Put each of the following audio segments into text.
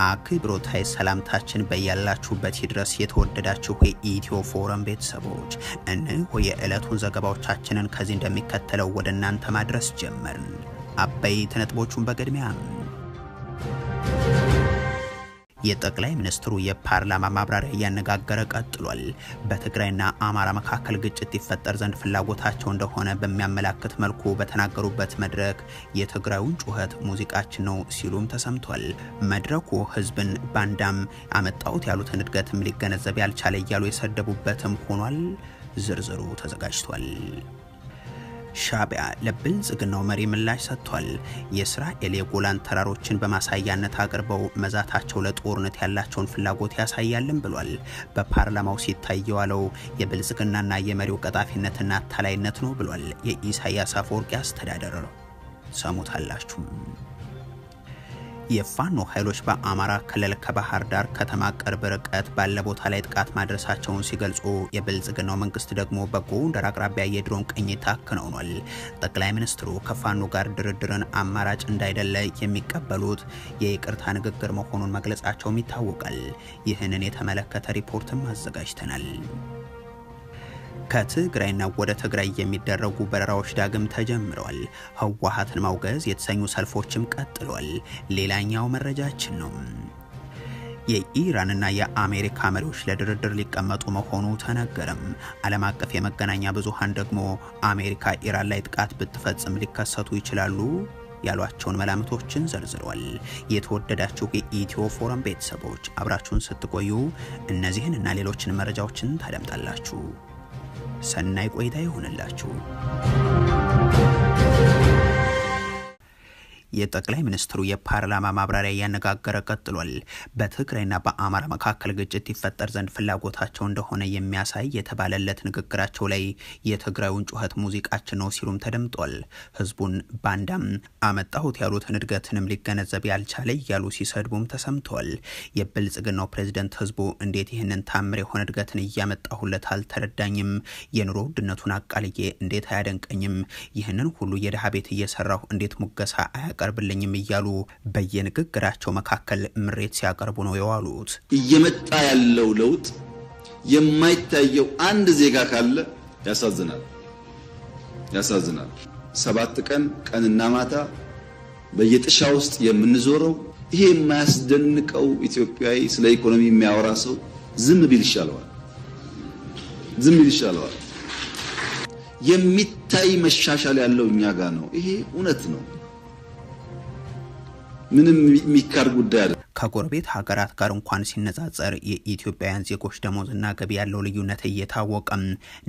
አክብሮታይ ሰላምታችን በያላችሁበት ይድረስ የተወደዳችሁ የኢትዮ ፎረም ቤተሰቦች እነሆ የዕለቱን ዘገባዎቻችንን ከዚህ እንደሚከተለው ወደ እናንተ ማድረስ ጀመርን። አበይት ነጥቦቹን በቅድሚያ የጠቅላይ ሚኒስትሩ የፓርላማ ማብራሪያ ያነጋገረ ቀጥሏል። በትግራይና አማራ መካከል ግጭት ይፈጠር ዘንድ ፍላጎታቸው እንደሆነ በሚያመላክት መልኩ በተናገሩበት መድረክ የትግራዩን ጩኸት ሙዚቃችን ነው ሲሉም ተሰምቷል። መድረኩ ህዝብን ባንዳም አመጣውት ያሉትን እድገትም ሊገነዘብ ያልቻለ እያሉ የሰደቡበትም ሆኗል። ዝርዝሩ ተዘጋጅቷል። ሻቢያ ለብልጽግናው መሪ ምላሽ ሰጥቷል። የእስራኤል የጎላን ተራሮችን በማሳያነት አቅርበው መዛታቸው ለጦርነት ያላቸውን ፍላጎት ያሳያልን ብሏል። በፓርላማው ሲታይ የዋለው የብልጽግናና የመሪው ቀጣፊነትና አታላይነት ነው ብሏል። የኢሳያስ አፈወርቂ አስተዳደር ሰሙታላችሁ። የፋኖ ኃይሎች በአማራ ክልል ከባህር ዳር ከተማ ቅርብ ርቀት ባለ ቦታ ላይ ጥቃት ማድረሳቸውን ሲገልጹ የብልጽግናው መንግስት ደግሞ በጎንደር አቅራቢያ የድሮን ቅኝት አከናውኗል። ጠቅላይ ሚኒስትሩ ከፋኖ ጋር ድርድርን አማራጭ እንዳይደለ የሚቀበሉት የይቅርታ ንግግር መሆኑን መግለጻቸውም ይታወቃል። ይህንን የተመለከተ ሪፖርትም አዘጋጅተናል። ከትግራይና ወደ ትግራይ የሚደረጉ በረራዎች ዳግም ተጀምረዋል። ህወሓትን ማውገዝ የተሰኙ ሰልፎችም ቀጥሏል። ሌላኛው መረጃችን ነው። የኢራንና የአሜሪካ መሪዎች ለድርድር ሊቀመጡ መሆኑ ተነገረም። ዓለም አቀፍ የመገናኛ ብዙሃን ደግሞ አሜሪካ ኢራን ላይ ጥቃት ብትፈጽም ሊከሰቱ ይችላሉ ያሏቸውን መላምቶችን ዘርዝረዋል። የተወደዳችሁ የኢትዮ ፎረም ቤተሰቦች አብራችሁን ስትቆዩ እነዚህን እና ሌሎችን መረጃዎችን ታደምጣላችሁ። ሰናይ ቆይታ ይሁንላችሁ። የጠቅላይ ሚኒስትሩ የፓርላማ ማብራሪያ ያነጋገረ ቀጥሏል። በትግራይና በአማራ መካከል ግጭት ይፈጠር ዘንድ ፍላጎታቸው እንደሆነ የሚያሳይ የተባለለት ንግግራቸው ላይ የትግራዩን ጩኸት ሙዚቃችን ነው ሲሉም ተደምጧል። ህዝቡን ባንዳም አመጣሁት ያሉትን እድገትንም ሊገነዘብ ያልቻለ እያሉ ሲሰድቡም ተሰምተዋል። የብልጽግናው ፕሬዝዳንት ህዝቡ እንዴት ይህንን ታምር የሆነ እድገትን እያመጣሁለት አልተረዳኝም፣ የኑሮ ውድነቱን አቃልዬ እንዴት አያደንቀኝም፣ ይህንን ሁሉ የድሃ ቤት እየሰራሁ እንዴት ሙገሳ ቀርብልኝም እያሉ በየንግግራቸው መካከል ምሬት ሲያቀርቡ ነው የዋሉት። እየመጣ ያለው ለውጥ የማይታየው አንድ ዜጋ ካለ ያሳዝናል። 7 ቀን ቀንና ማታ በየጥሻ ውስጥ የምንዞረው ይሄ የማያስደንቀው ኢትዮጵያዊ ስለ ኢኮኖሚ የሚያወራ ሰው ዝም ቢል ይሻለዋል። የሚታይ መሻሻል ያለው እኛ ጋር ነው። ይሄ እውነት ነው። ምንም የሚካድ ጉዳይ አይደለም። ከጎረቤት ሀገራት ጋር እንኳን ሲነጻጸር የኢትዮጵያውያን ዜጎች ደሞዝና ገቢ ያለው ልዩነት እየታወቀም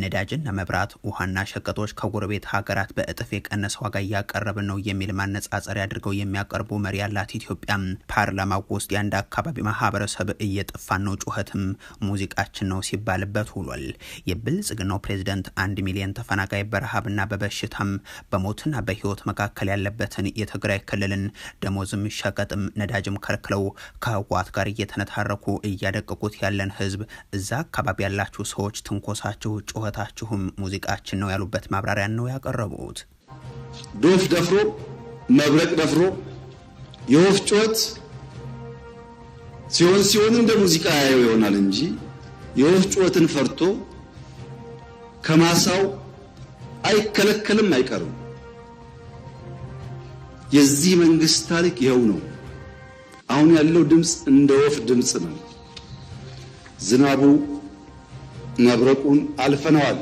ነዳጅና መብራት፣ ውሃና ሸቀጦች ከጎረቤት ሀገራት በእጥፍ የቀነሰ ዋጋ እያቀረብን ነው የሚል ማነጻጸሪያ አድርገው የሚያቀርቡ መሪ ያላት ኢትዮጵያ ፓርላማ ውስጥ የአንድ አካባቢ ማህበረሰብ እየጠፋን ነው ጩኸትም ሙዚቃችን ነው ሲባልበት ውሏል። የብልጽግናው ፕሬዝዳንት 1 ሚሊዮን ተፈናቃይ በረሃብና በበሽታም በሞትና በህይወት መካከል ያለበትን የትግራይ ክልልን ደሞዝም ሸቀጥም ነዳጅም ከልክለው ከህወሓት ጋር እየተነታረኩ እያደቀቁት ያለን ህዝብ እዛ አካባቢ ያላችሁ ሰዎች ትንኮሳችሁ ጩኸታችሁም ሙዚቃችን ነው ያሉበት ማብራሪያ ነው ያቀረቡት። ዶፍ ደፍሮ መብረቅ ደፍሮ የወፍ ጩኸት ሲሆን እንደ ሙዚቃ ያየው ይሆናል እንጂ የወፍ ጩኸትን ፈርቶ ከማሳው አይከለከልም አይቀርም። የዚህ መንግስት ታሪክ ይኸው ነው። አሁን ያለው ድምጽ እንደ ወፍ ድምጽ ነው። ዝናቡ መብረቁን አልፈነዋል።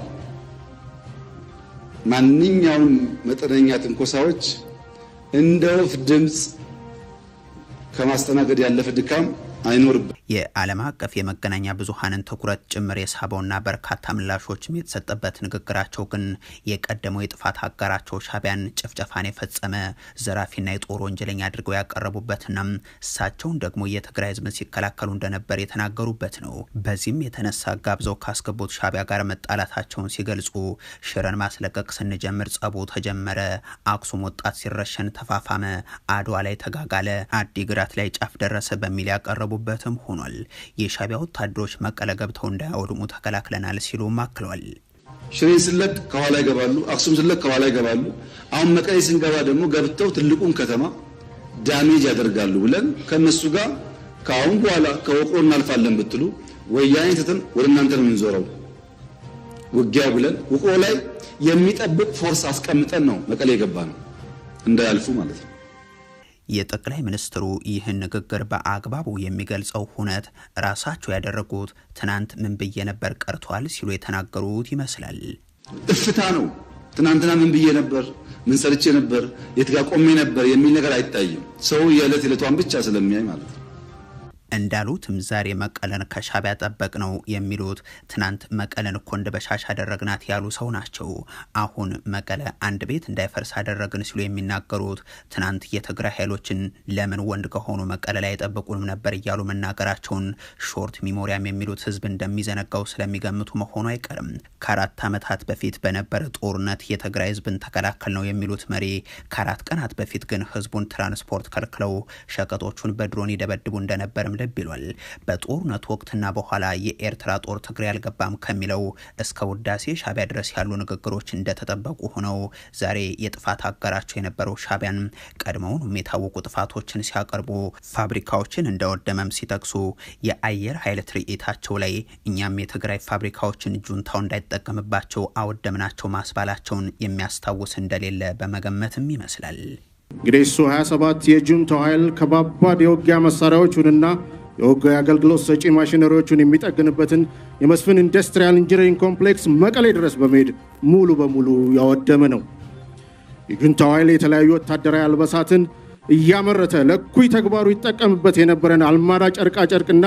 ማንኛውም መጠነኛ ትንኮሳዎች እንደ ወፍ ድምጽ ከማስተናገድ ያለፈ ድካም አይኖርም። የዓለም አቀፍ የመገናኛ ብዙሃንን ትኩረት ጭምር የሳበውና በርካታ ምላሾችም የተሰጠበት ንግግራቸው ግን የቀደመው የጥፋት አጋራቸው ሻቢያን ጭፍጨፋን የፈጸመ ዘራፊና የጦር ወንጀለኛ አድርገው ያቀረቡበትና እሳቸውን ደግሞ የትግራይ ህዝብ ሲከላከሉ እንደነበር የተናገሩበት ነው። በዚህም የተነሳ ጋብዘው ካስገቡት ሻቢያ ጋር መጣላታቸውን ሲገልጹ ሽረን ማስለቀቅ ስንጀምር ጸቡ ተጀመረ፣ አክሱም ወጣት ሲረሸን ተፋፋመ፣ አድዋ ላይ ተጋጋለ፣ አዲግራት ላይ ጫፍ ደረሰ በሚል ያቀረቡበትም ሆኗል። የሻቢያ ወታደሮች መቀለ ገብተው እንዳያወድሙ ተከላክለናል ሲሉ ማክለዋል። ሽሬን ስለቅ ከኋላ ይገባሉ፣ አክሱም ስለቅ ከኋላ ይገባሉ። አሁን መቀሌ ስንገባ ደግሞ ገብተው ትልቁን ከተማ ዳሜጅ ያደርጋሉ ብለን ከነሱ ጋር ካሁን በኋላ ከውቅሮ እናልፋለን ብትሉ ወያኔ ትተን ወደ እናንተ ነው የምንዞረው ውጊያው ብለን ውቅሮ ላይ የሚጠብቅ ፎርስ አስቀምጠን ነው መቀሌ የገባ ነው እንዳያልፉ ማለት ነው። የጠቅላይ ሚኒስትሩ ይህን ንግግር በአግባቡ የሚገልጸው ሁነት ራሳቸው ያደረጉት ትናንት ምን ብዬ ነበር ቀርቷል ሲሉ የተናገሩት ይመስላል። እፍታ ነው። ትናንትና ምን ብዬ ነበር፣ ምን ሰርቼ ነበር፣ የት ጋር ቆሜ ነበር የሚል ነገር አይታይም። ሰው የዕለት ዕለቷን ብቻ ስለሚያይ ማለት ነው። እንዳሉትም ዛሬ መቀለን ከሻዕቢያ ጠበቅ ነው የሚሉት ትናንት መቀለን እኮ እንደ በሻሽ አደረግናት ያሉ ሰው ናቸው። አሁን መቀለ አንድ ቤት እንዳይፈርስ አደረግን ሲሉ የሚናገሩት ትናንት የትግራይ ኃይሎችን ለምን ወንድ ከሆኑ መቀለ ላይ ጠብቁንም ነበር እያሉ መናገራቸውን ሾርት ሚሞሪያም የሚሉት ህዝብ እንደሚዘነጋው ስለሚገምቱ መሆኑ አይቀርም። ከ4 ዓመታት በፊት በነበረ ጦርነት የትግራይ ህዝብን ተከላከል ነው የሚሉት መሪ ከ4 ቀናት በፊት ግን ህዝቡን ትራንስፖርት ከልክለው ሸቀጦቹን በድሮን ይደበድቡ እንደነበር ብሏል። በጦርነት ወቅትና በኋላ የኤርትራ ጦር ትግራይ አልገባም ከሚለው እስከ ውዳሴ ሻዕቢያ ድረስ ያሉ ንግግሮች እንደተጠበቁ ሆነው ዛሬ የጥፋት አጋራቸው የነበረው ሻዕቢያን ቀድሞውንም የታወቁ ጥፋቶችን ሲያቀርቡ ፋብሪካዎችን እንደወደመም ሲጠቅሱ የአየር ኃይል ትርኢታቸው ላይ እኛም የትግራይ ፋብሪካዎችን ጁንታው እንዳይጠቀምባቸው አወደምናቸው ማስባላቸውን የሚያስታውስ እንደሌለ በመገመትም ይመስላል። እንግዲህ እሱ 27 የጁንታው ኃይል ከባባድ የውጊያ መሳሪያዎችንና የውጊያ አገልግሎት ሰጪ ማሽነሪዎችን የሚጠግንበትን የመስፍን ኢንዱስትሪያል ኢንጂነሪንግ ኮምፕሌክስ መቀሌ ድረስ በመሄድ ሙሉ በሙሉ ያወደመ ነው። የጁንታው ኃይል የተለያዩ ወታደራዊ አልባሳትን እያመረተ ለኩይ ተግባሩ ይጠቀምበት የነበረን አልማዳ ጨርቃ ጨርቅና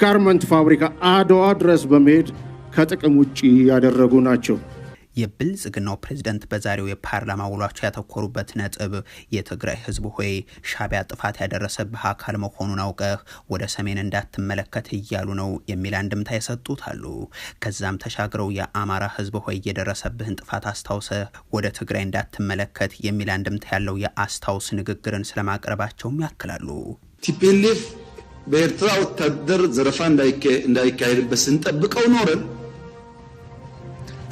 ጋርመንት ፋብሪካ አድዋ ድረስ በመሄድ ከጥቅም ውጪ ያደረጉ ናቸው። የብልጽግናው ፕሬዝዳንት በዛሬው የፓርላማ ውሏቸው ያተኮሩበት ነጥብ የትግራይ ህዝብ ሆይ ሻዕቢያ ጥፋት ያደረሰብህ አካል መሆኑን አውቀህ ወደ ሰሜን እንዳትመለከት እያሉ ነው የሚል አንድምታ የሰጡት አሉ። ከዛም ተሻግረው የአማራ ህዝብ ሆይ የደረሰብህን ጥፋት አስታውሰህ ወደ ትግራይ እንዳትመለከት የሚል አንድምታ ያለው የአስታውስ ንግግርን ስለማቅረባቸውም ያክላሉ። ቲፒኤልኤፍ በኤርትራ ወታደር ዘረፋ እንዳይካሄድበት ስንጠብቀው ኖረን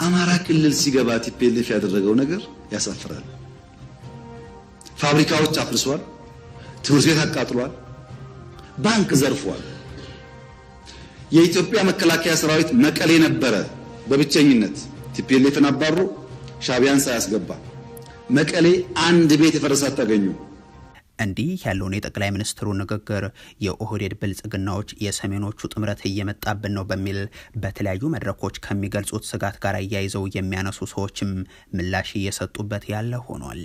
አማራ ክልል ሲገባ ቲፒኤልኤፍ ያደረገው ነገር ያሳፍራል። ፋብሪካዎች አፍርሷል፣ ትምህርት ቤት አቃጥሏል፣ ባንክ ዘርፏል። የኢትዮጵያ መከላከያ ሰራዊት መቀሌ ነበረ በብቸኝነት ቲፒኤልኤፍን አባሮ ሻዕቢያን ሳያስገባ መቀሌ አንድ ቤት የፈረሰ አታገኙ። እንዲህ ያለውን የጠቅላይ ሚኒስትሩ ንግግር የኦህዴድ ብልጽግናዎች የሰሜኖቹ ጥምረት እየመጣብን ነው በሚል በተለያዩ መድረኮች ከሚገልጹት ስጋት ጋር አያይዘው የሚያነሱ ሰዎችም ምላሽ እየሰጡበት ያለ ሆኗል።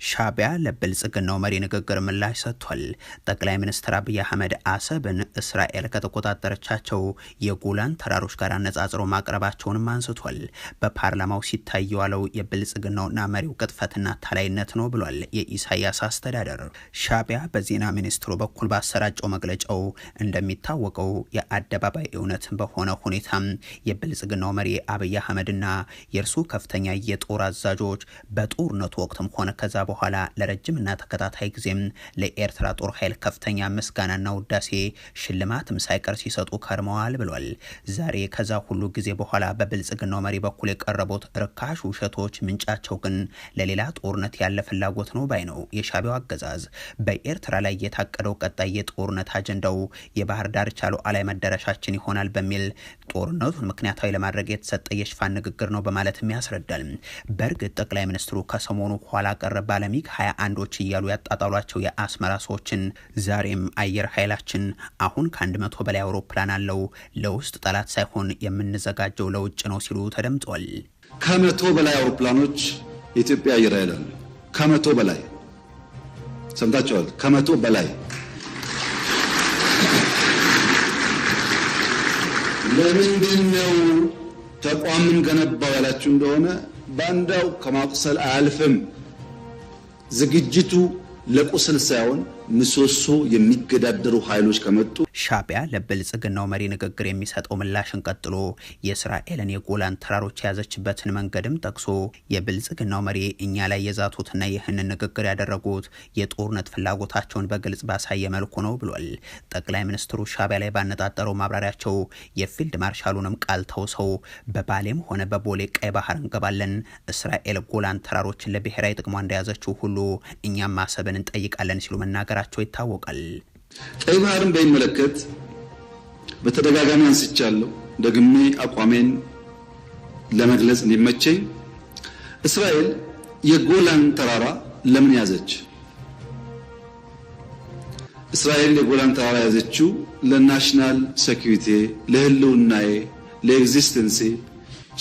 ሻዕቢያ ለብልጽግናው መሪ ንግግር ምላሽ ሰጥቷል። ጠቅላይ ሚኒስትር አብይ አህመድ አሰብን እስራኤል ከተቆጣጠረቻቸው የጎላን ተራሮች ጋር አነጻጽረው ማቅረባቸውንም አንስቷል። በፓርላማው ሲታይ የዋለው የብልጽግናውና መሪው ቅጥፈትና ታላይነት ነው ብሏል የኢሳያስ አስተዳደር። ሻዕቢያ በዜና ሚኒስትሩ በኩል ባሰራጨው መግለጫው እንደሚታወቀው የአደባባይ እውነት በሆነ ሁኔታ የብልጽግናው መሪ አብይ አህመድና የእርሱ ከፍተኛ የጦር አዛዦች በጦርነቱ ወቅትም ሆነ ከዛ በኋላ ለረጅምና ተከታታይ ጊዜም ለኤርትራ ጦር ኃይል ከፍተኛ ምስጋናና ውዳሴ ሽልማትም ሳይቀር ሲሰጡ ከርመዋል ብሏል። ዛሬ ከዛ ሁሉ ጊዜ በኋላ በብልጽግናው መሪ በኩል የቀረቡት ርካሽ ውሸቶች ምንጫቸው ግን ለሌላ ጦርነት ያለ ፍላጎት ነው ባይ ነው የሻዕቢያው አገዛዝ። በኤርትራ ላይ የታቀደው ቀጣይ የጦርነት አጀንዳው የባህር ዳርቻ ሉዓላዊ መዳረሻችን ይሆናል በሚል ጦርነቱን ምክንያታዊ ለማድረግ የተሰጠ የሽፋን ንግግር ነው በማለትም ያስረዳል። በእርግጥ ጠቅላይ ሚኒስትሩ ከሰሞኑ ኋላ ቀረ ባለሚግ 21ዎች እያሉ ያጣጣሏቸው የአስመራ ሰዎችን ዛሬም አየር ኃይላችን አሁን ከ100 በላይ አውሮፕላን አለው፣ ለውስጥ ጠላት ሳይሆን የምንዘጋጀው ለውጭ ነው ሲሉ ተደምጧል። ከ100 በላይ አውሮፕላኖች የኢትዮጵያ አየር ኃይል አለ። ከ100 በላይ ሰምታችኋል። ከ100 በላይ ለምንድን ነው ተቋምን ገነባው ያላችሁ እንደሆነ ባንዳው ከማቁሰል አያልፍም። ዝግጅቱ ለቁስል ሳይሆን ምሰሶ የሚገዳደሩ ኃይሎች ከመጡ ሻዕቢያ ለብልጽግናው መሪ ንግግር የሚሰጠው ምላሽን ቀጥሎ የእስራኤልን የጎላን ተራሮች የያዘችበትን መንገድም ጠቅሶ የብልጽግናው መሪ እኛ ላይ የዛቱትና ይህንን ንግግር ያደረጉት የጦርነት ፍላጎታቸውን በግልጽ ባሳየ መልኩ ነው ብሏል። ጠቅላይ ሚኒስትሩ ሻዕቢያ ላይ ባነጣጠረው ማብራሪያቸው የፊልድ ማርሻሉንም ቃል ተውሰው በባሌም ሆነ በቦሌ ቀይ ባህር እንገባለን፣ እስራኤል ጎላን ተራሮችን ለብሔራዊ ጥቅሟ እንደያዘችው ሁሉ እኛም ማሰብን እንጠይቃለን ሲሉ መናገራቸው ይታወቃል። ቀይ ባህርን በሚመለከት በተደጋጋሚ አንስቻለሁ። ደግሜ አቋሜን ለመግለጽ እንዲመቸኝ እስራኤል የጎላን ተራራ ለምን ያዘች? እስራኤል የጎላን ተራራ ያዘችው ለናሽናል ሴኩሪቲ፣ ለህልውናዬ፣ ለኤግዚስተንሲ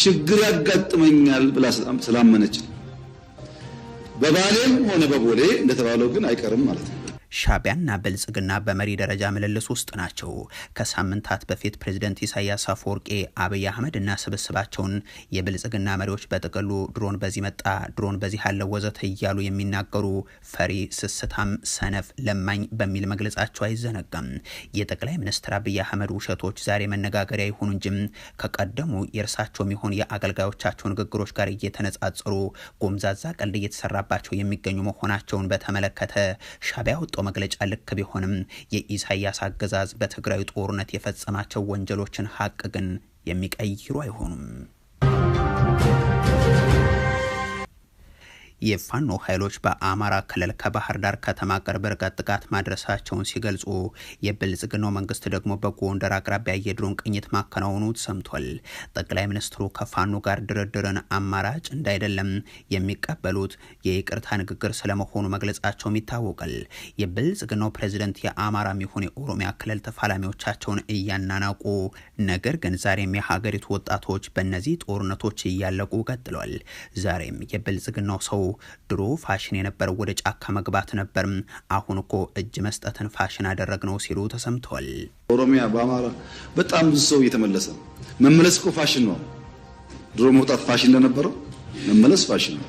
ችግር ያጋጥመኛል ብላ ስላመነች ነው። በባሌም ሆነ በቦሌ እንደተባለው ግን አይቀርም ማለት ነው። ሻዕቢያና ብልጽግና በመሪ ደረጃ ምልልስ ውስጥ ናቸው። ከሳምንታት በፊት ፕሬዝዳንት ኢሳያስ አፈወርቂ አብይ አህመድ እና ስብስባቸውን የብልጽግና መሪዎች በጥቅሉ ድሮን በዚህ መጣ፣ ድሮን በዚህ አለ ወዘተ እያሉ የሚናገሩ ፈሪ፣ ስስታም፣ ሰነፍ፣ ለማኝ በሚል መግለጻቸው አይዘነጋም። የጠቅላይ ሚኒስትር አብይ አህመድ ውሸቶች ዛሬ መነጋገሪያ ይሁኑ እንጂ ከቀደሙ የእርሳቸውም ይሁን የአገልጋዮቻቸው ንግግሮች ጋር እየተነጻጸሩ ጎምዛዛ ቀልድ እየተሰራባቸው የሚገኙ መሆናቸውን በተመለከተ ሻዕቢያ ወጣው መግለጫ ልክ ቢሆንም የኢሳያስ አገዛዝ በትግራይ ጦርነት የፈጸማቸው ወንጀሎችን ሀቅ ግን የሚቀይሩ አይሆኑም። የፋኖ ኃይሎች በአማራ ክልል ከባህር ዳር ከተማ ቅርብ ርቀት ጥቃት ማድረሳቸውን ሲገልጹ የብልጽግናው መንግስት ደግሞ በጎንደር አቅራቢያ የድሮን ቅኝት ማከናወኑ ሰምቷል። ጠቅላይ ሚኒስትሩ ከፋኖ ጋር ድርድርን አማራጭ እንዳይደለም የሚቀበሉት የይቅርታ ንግግር ስለመሆኑ መግለጻቸውም ይታወቃል። የብልጽግናው ፕሬዝዳንት የአማራም ይሁን የኦሮሚያ ክልል ተፋላሚዎቻቸውን እያናናቁ ነገር ግን ዛሬም የሀገሪቱ ወጣቶች በእነዚህ ጦርነቶች እያለቁ ቀጥለዋል። ዛሬም የብልጽግናው ሰው ድሮ ፋሽን የነበረው ወደ ጫካ መግባት ነበር፣ አሁን እኮ እጅ መስጠትን ፋሽን አደረግነው ሲሉ ተሰምተዋል። ኦሮሚያ በአማራ በጣም ብዙ ሰው እየተመለሰ መመለስ እኮ ፋሽን ነው። ድሮ መውጣት ፋሽን እንደነበረው መመለስ ፋሽን ነው።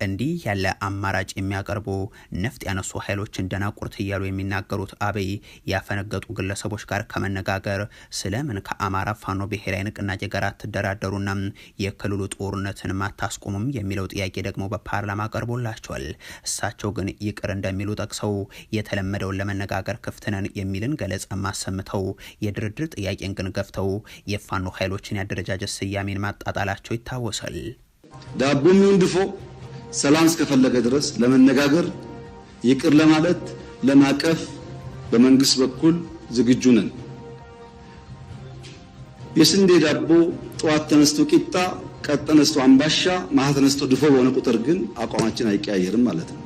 እንዲህ ያለ አማራጭ የሚያቀርቡ ነፍጥ ያነሱ ኃይሎችን ደናቁርት እያሉ የሚናገሩት አብይ ያፈነገጡ ግለሰቦች ጋር ከመነጋገር ስለምን ከአማራ ፋኖ ብሔራዊ ንቅናቄ ጋር አትደራደሩና የክልሉ ጦርነትን ማታስቆሙም የሚለው ጥያቄ ደግሞ በፓርላማ ቀርቦላቸዋል። እሳቸው ግን ይቅር እንደሚሉ ጠቅሰው የተለመደውን ለመነጋገር ክፍት ነን የሚልን ገለጻ ማሰምተው የድርድር ጥያቄን ግን ገፍተው የፋኖ ኃይሎችን ያደረጃጀት ስያሜን ማጣጣላቸው ይታወሳል። ዳቦም ይንድፎ ሰላም እስከፈለገ ድረስ ለመነጋገር ይቅር ለማለት ለማቀፍ በመንግስት በኩል ዝግጁ ነን። የስንዴ ዳቦ ጧት ተነስቶ ቂጣ፣ ቀጥ ተነስቶ አምባሻ፣ ማታ ተነስቶ ድፎ በሆነ ቁጥር ግን አቋማችን አይቀያየርም ማለት ነው።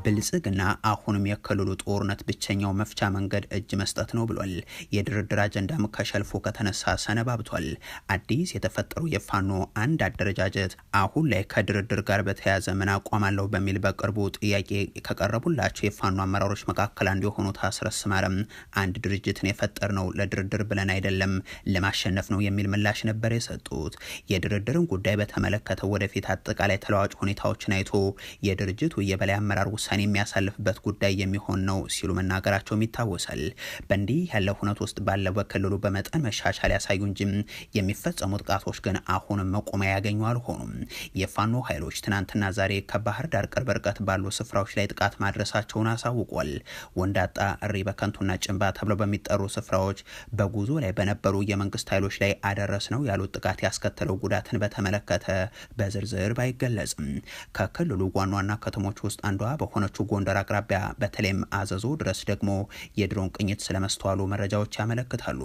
ብልጽግና አሁንም የክልሉ ጦርነት ብቸኛው መፍቻ መንገድ እጅ መስጠት ነው ብሏል። የድርድር አጀንዳም ከሸልፎ ከተነሳ ሰነባብቷል። አዲስ የተፈጠሩ የፋኖ አንድ አደረጃጀት አሁን ላይ ከድርድር ጋር በተያያዘ ምን አቋም አለው በሚል በቅርቡ ጥያቄ ከቀረቡላቸው የፋኖ አመራሮች መካከል አንዱ የሆኑት አስረስ ማረም አንድ ድርጅትን የፈጠር ነው ለድርድር ብለን አይደለም ለማሸነፍ ነው የሚል ምላሽ ነበር የሰጡት። የድርድርን ጉዳይ በተመለከተ ወደፊት አጠቃላይ ተለዋጭ ሁኔታዎችን አይቶ የድርጅቱ የበላይ አመራር የሚያሳልፍበት ጉዳይ የሚሆን ነው ሲሉ መናገራቸውም ይታወሳል። በእንዲህ ያለ ሁነት ውስጥ ባለው በክልሉ በመጠን መሻሻል ያሳዩ እንጂ የሚፈጸሙ ጥቃቶች ግን አሁንም መቆሚያ ያገኙ አልሆኑም። የፋኖ ኃይሎች ትናንትና ዛሬ ከባህር ዳር ቅርብ ርቀት ባሉ ስፍራዎች ላይ ጥቃት ማድረሳቸውን አሳውቋል። ወንዳጣ፣ እሪ በከንቱና ጭንባ ተብለው በሚጠሩ ስፍራዎች በጉዞ ላይ በነበሩ የመንግስት ኃይሎች ላይ አደረስ ነው ያሉት ጥቃት ያስከተለው ጉዳትን በተመለከተ በዝርዝር ባይገለጽም ከክልሉ ዋና ዋና ከተሞች ውስጥ አንዷ በሆነችው ጎንደር አቅራቢያ በተለይም አዘዞ ድረስ ደግሞ የድሮን ቅኝት ስለመስተዋሉ መረጃዎች ያመለክታሉ።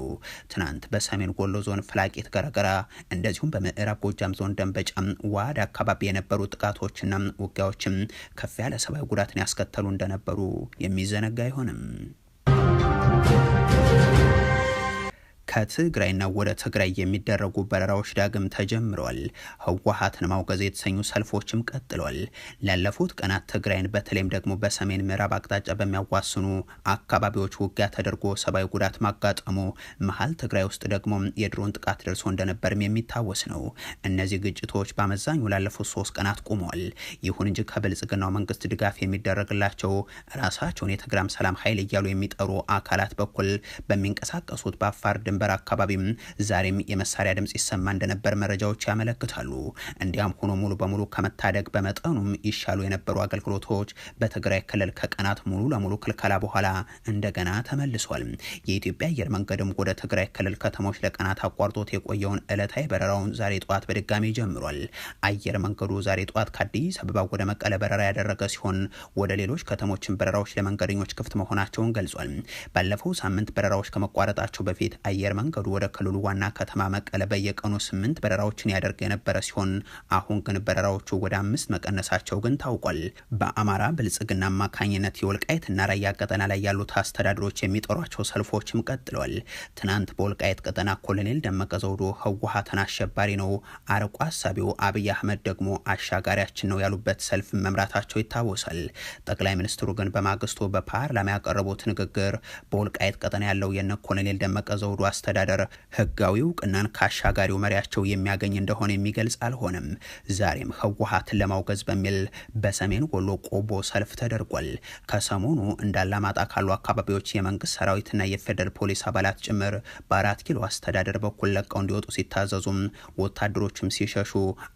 ትናንት በሰሜን ወሎ ዞን ፍላቂት ገረገራ እንደዚሁም በምዕራብ ጎጃም ዞን ደንበጫም ዋድ አካባቢ የነበሩ ጥቃቶችና ውጊያዎችም ከፍ ያለ ሰብአዊ ጉዳትን ያስከተሉ እንደነበሩ የሚዘነጋ አይሆንም። ከትግራይና ወደ ትግራይ የሚደረጉ በረራዎች ዳግም ተጀምረዋል። ህወሓትን ማውገዝ የተሰኙ ሰልፎችም ቀጥለዋል። ላለፉት ቀናት ትግራይን በተለይም ደግሞ በሰሜን ምዕራብ አቅጣጫ በሚያዋስኑ አካባቢዎች ውጊያ ተደርጎ ሰብአዊ ጉዳት ማጋጠሙ፣ መሀል ትግራይ ውስጥ ደግሞ የድሮን ጥቃት ደርሶ እንደነበርም የሚታወስ ነው። እነዚህ ግጭቶች በአመዛኙ ላለፉት 3 ቀናት ቆመዋል። ይሁን እንጂ ከብልጽግናው መንግስት ድጋፍ የሚደረግላቸው ራሳቸውን የትግራይ ሰላም ኃይል እያሉ የሚጠሩ አካላት በኩል በሚንቀሳቀሱት በአፋር ድንበር አካባቢም ዛሬም የመሳሪያ ድምጽ ይሰማ እንደነበር መረጃዎች ያመለክታሉ። እንዲያም ሆኖ ሙሉ በሙሉ ከመታደግ በመጠኑም ይሻሉ የነበሩ አገልግሎቶች በትግራይ ክልል ከቀናት ሙሉ ለሙሉ ክልከላ በኋላ እንደገና ተመልሷል። የኢትዮጵያ አየር መንገድም ወደ ትግራይ ክልል ከተሞች ለቀናት አቋርጦት የቆየውን ዕለታዊ በረራውን ዛሬ ጠዋት በድጋሚ ጀምሯል። አየር መንገዱ ዛሬ ጠዋት ከአዲስ አበባ ወደ መቀለ በረራ ያደረገ ሲሆን ወደ ሌሎች ከተሞችን በረራዎች ለመንገደኞች ክፍት መሆናቸውን ገልጿል። ባለፈው ሳምንት በረራዎች ከመቋረጣቸው በፊት አየር መንገዱ ወደ ክልሉ ዋና ከተማ መቀለ በየቀኑ 8 በረራዎችን ያደርግ የነበረ ሲሆን አሁን ግን በረራዎቹ ወደ 5 መቀነሳቸው ግን ታውቋል። በአማራ ብልጽግና አማካኝነት የወልቃይትና ራያ ቀጠና ላይ ያሉት አስተዳደሮች የሚጠሯቸው ሰልፎችም ቀጥለዋል። ትናንት በወልቃይት ቀጠና ኮሎኔል ደመቀ ዘውዱ ህወሓትን አሸባሪ ነው፣ አርቆ አሳቢው አብይ አህመድ ደግሞ አሻጋሪያችን ነው ያሉበት ሰልፍ መምራታቸው ይታወሳል። ጠቅላይ ሚኒስትሩ ግን በማግስቱ በፓርላማ ያቀረቡት ንግግር በወልቃይት ቀጠና ያለው የነ ኮሎኔል ደመቀ ዘውዱ አስተዳደር ህጋዊ እውቅናን ከአሻጋሪው መሪያቸው የሚያገኝ እንደሆነ የሚገልጽ አልሆነም። ዛሬም ህወሓትን ለማውገዝ በሚል በሰሜን ወሎ ቆቦ ሰልፍ ተደርጓል። ከሰሞኑ እንዳላማጣ ካሉ አካባቢዎች የመንግስት ሰራዊትና የፌደራል ፖሊስ አባላት ጭምር በ4 ኪሎ አስተዳደር በኩል ለቀው እንዲወጡ ሲታዘዙም ወታደሮችም ሲሸሹ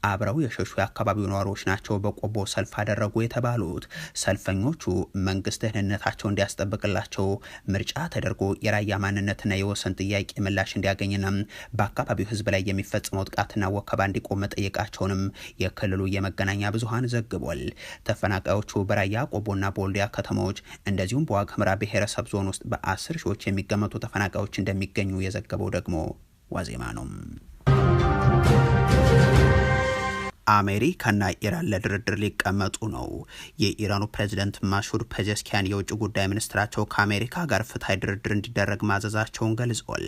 አብረው የሸሹ የአካባቢው ነዋሪዎች ናቸው በቆቦ ሰልፍ አደረጉ የተባሉት። ሰልፈኞቹ መንግስት ደህንነታቸው እንዲያስጠብቅላቸው ምርጫ ተደርጎ የራያ ማንነትና የወሰን ጥያቄ ምላሽ እንዲያገኝና በአካባቢው ህዝብ ላይ የሚፈጽመው ጥቃትና ወከባ እንዲቆም መጠየቃቸውንም የክልሉ የመገናኛ ብዙሃን ዘግቧል። ተፈናቃዮቹ በራያ ቆቦና በወልዲያ ከተሞች እንደዚሁም በዋግ ኽምራ ብሔረሰብ ዞን ውስጥ በ10 ሺዎች የሚገመቱ ተፈናቃዮች እንደሚገኙ የዘገበው ደግሞ ዋዜማ ነው። አሜሪካና ኢራን ለድርድር ሊቀመጡ ነው። የኢራኑ ፕሬዝዳንት ማሱድ ፔዜሽኪያን የውጭ ጉዳይ ሚኒስትራቸው ከአሜሪካ ጋር ፍትሐዊ ድርድር እንዲደረግ ማዘዛቸውን ገልጸዋል።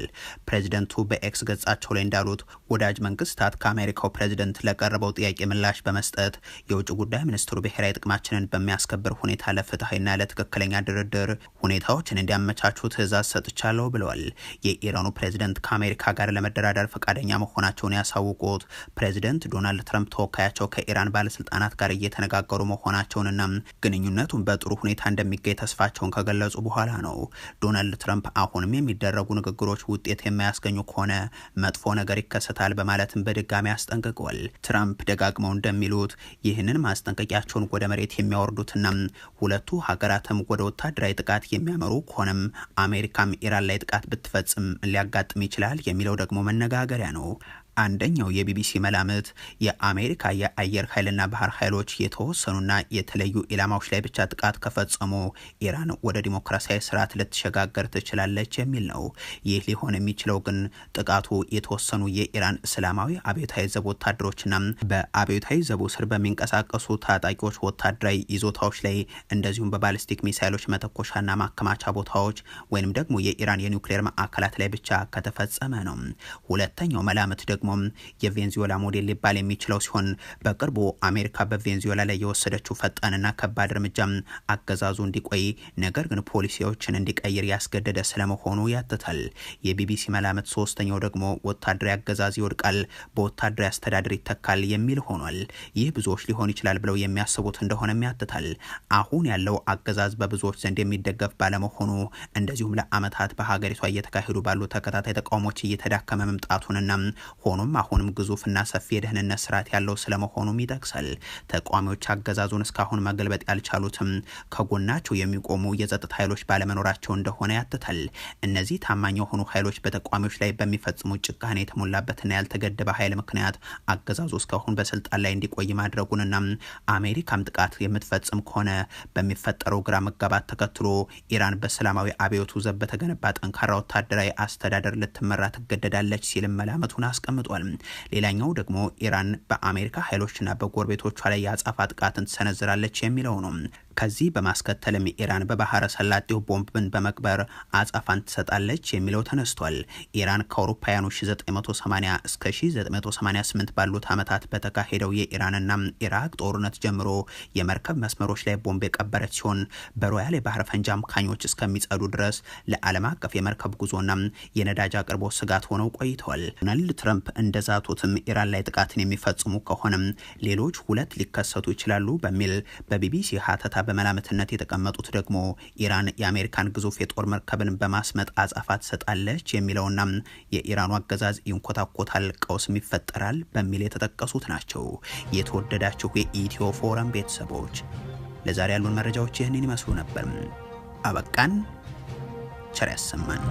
ፕሬዝዳንቱ በኤክስ ገጻቸው ላይ እንዳሉት ወዳጅ መንግስታት ከአሜሪካው ፕሬዝዳንት ለቀረበው ጥያቄ ምላሽ በመስጠት የውጭ ጉዳይ ሚኒስትሩ ብሔራዊ ጥቅማችንን በሚያስከብር ሁኔታ ለፍትሐዊና ለትክክለኛ ድርድር ሁኔታዎችን እንዲያመቻቹ ትዕዛዝ ሰጥቻለሁ ብለዋል። የኢራኑ ፕሬዝዳንት ከአሜሪካ ጋር ለመደራደር ፈቃደኛ መሆናቸውን ያሳውቁት ፕሬዝዳንት ዶናልድ ትራምፕ ተወካያቸው ከኢራን ባለስልጣናት ጋር እየተነጋገሩ መሆናቸውንና ግንኙነቱን በጥሩ ሁኔታ እንደሚገኝ ተስፋቸውን ከገለጹ በኋላ ነው። ዶናልድ ትራምፕ አሁንም የሚደረጉ ንግግሮች ውጤት የማያስገኙ ከሆነ መጥፎ ነገር ይከሰታል በማለትም በድጋሚ አስጠንቅቀዋል። ትራምፕ ደጋግመው እንደሚሉት ይህንን ማስጠንቀቂያቸውን ወደ መሬት የሚያወርዱትና ሁለቱ ሀገራትም ወደ ወታደራዊ ጥቃት የሚያመሩ ከሆነም አሜሪካም ኢራን ላይ ጥቃት ብትፈጽም ሊያጋጥም ይችላል የሚለው ደግሞ መነጋገሪያ ነው። አንደኛው የቢቢሲ መላምት የአሜሪካ የአየር ኃይልና ባህር ኃይሎች የተወሰኑና የተለዩ ኢላማዎች ላይ ብቻ ጥቃት ከፈጸሙ ኢራን ወደ ዲሞክራሲያዊ ስርዓት ልትሸጋገር ትችላለች የሚል ነው። ይህ ሊሆን የሚችለው ግን ጥቃቱ የተወሰኑ የኢራን እስላማዊ አብዮታዊ ዘብ ወታደሮችና በአብዮታዊ ዘቡ ስር በሚንቀሳቀሱ ታጣቂዎች ወታደራዊ ይዞታዎች ላይ እንደዚሁም በባሊስቲክ ሚሳይሎች መተኮሻና ማከማቻ ቦታዎች ወይንም ደግሞ የኢራን የኒውክሌር ማዕከላት ላይ ብቻ ከተፈጸመ ነው። ሁለተኛው መላምት ደግሞ የቬንዙዌላ ሞዴል ሊባል የሚችለው ሲሆን በቅርቡ አሜሪካ በቬንዙዌላ ላይ የወሰደችው ፈጣንና ከባድ እርምጃ አገዛዙ እንዲቆይ ነገር ግን ፖሊሲዎችን እንዲቀይር ያስገደደ ስለመሆኑ ያትታል። የቢቢሲ መላምት ሶስተኛው ደግሞ ወታደራዊ አገዛዝ ይወድቃል፣ በወታደራዊ አስተዳደር ይተካል የሚል ሆኗል። ይህ ብዙዎች ሊሆን ይችላል ብለው የሚያስቡት እንደሆነም ያትታል። አሁን ያለው አገዛዝ በብዙዎች ዘንድ የሚደገፍ ባለመሆኑ እንደዚሁም ለአመታት በሀገሪቷ እየተካሄዱ ባሉ ተከታታይ ተቃውሞች እየተዳከመ መምጣቱንና ሆኖም አሁንም ግዙፍና ሰፊ የደህንነት ስርዓት ያለው ስለመሆኑም ይጠቅሳል። ተቃዋሚዎች አገዛዙን እስካሁን መገልበጥ ያልቻሉትም ከጎናቸው የሚቆሙ የጸጥታ ኃይሎች ባለመኖራቸው እንደሆነ ያትታል። እነዚህ ታማኝ የሆኑ ኃይሎች በተቃዋሚዎች ላይ በሚፈጽሙ ጭካኔ የተሞላበትና ያልተገደበ ኃይል ምክንያት አገዛዙ እስካሁን በስልጣን ላይ እንዲቆይ ማድረጉንና አሜሪካም ጥቃት የምትፈጽም ከሆነ በሚፈጠረው ግራ መጋባት ተከትሎ ኢራን በሰላማዊ አብዮቱ ዘብ በተገነባ ጠንካራ ወታደራዊ አስተዳደር ልትመራ ትገደዳለች ሲልም መላመቱን አስቀምጧል። ሌላኛው ደግሞ ኢራን በአሜሪካ ኃይሎችና በጎረቤቶቿ ላይ የአጸፋ ጥቃትን ትሰነዝራለች የሚለው ነው። ከዚህ በማስከተልም ኢራን በባህረ ሰላጤው ቦምብን በመቅበር አጻፋን ትሰጣለች የሚለው ተነስቷል። ኢራን ከአውሮፓውያኑ 1980 እስከ 1988 ባሉት ዓመታት በተካሄደው የኢራንና ኢራቅ ጦርነት ጀምሮ የመርከብ መስመሮች ላይ ቦምብ የቀበረች ሲሆን በሮያል የባህር ፈንጂ አምካኞች እስከሚጸዱ ድረስ ለዓለም አቀፍ የመርከብ ጉዞና የነዳጅ አቅርቦት ስጋት ሆነው ቆይተዋል። ዶናልድ ትራምፕ እንደዛቱትም ኢራን ላይ ጥቃትን የሚፈጽሙ ከሆነም ሌሎች ሁለት ሊከሰቱ ይችላሉ በሚል በቢቢሲ ሀተታ በመላምትነት የተቀመጡት ደግሞ ኢራን የአሜሪካን ግዙፍ የጦር መርከብን በማስመጥ አጻፋ ትሰጣለች የሚለውና የኢራኑ አገዛዝ ይንኮታኮታል፣ ቀውስም ይፈጠራል በሚል የተጠቀሱት ናቸው። የተወደዳችሁ የኢትዮ ፎረም ቤተሰቦች ለዛሬ ያሉን መረጃዎች ይህንን ይመስሉ ነበር። አበቃን። ቸር ያሰማን።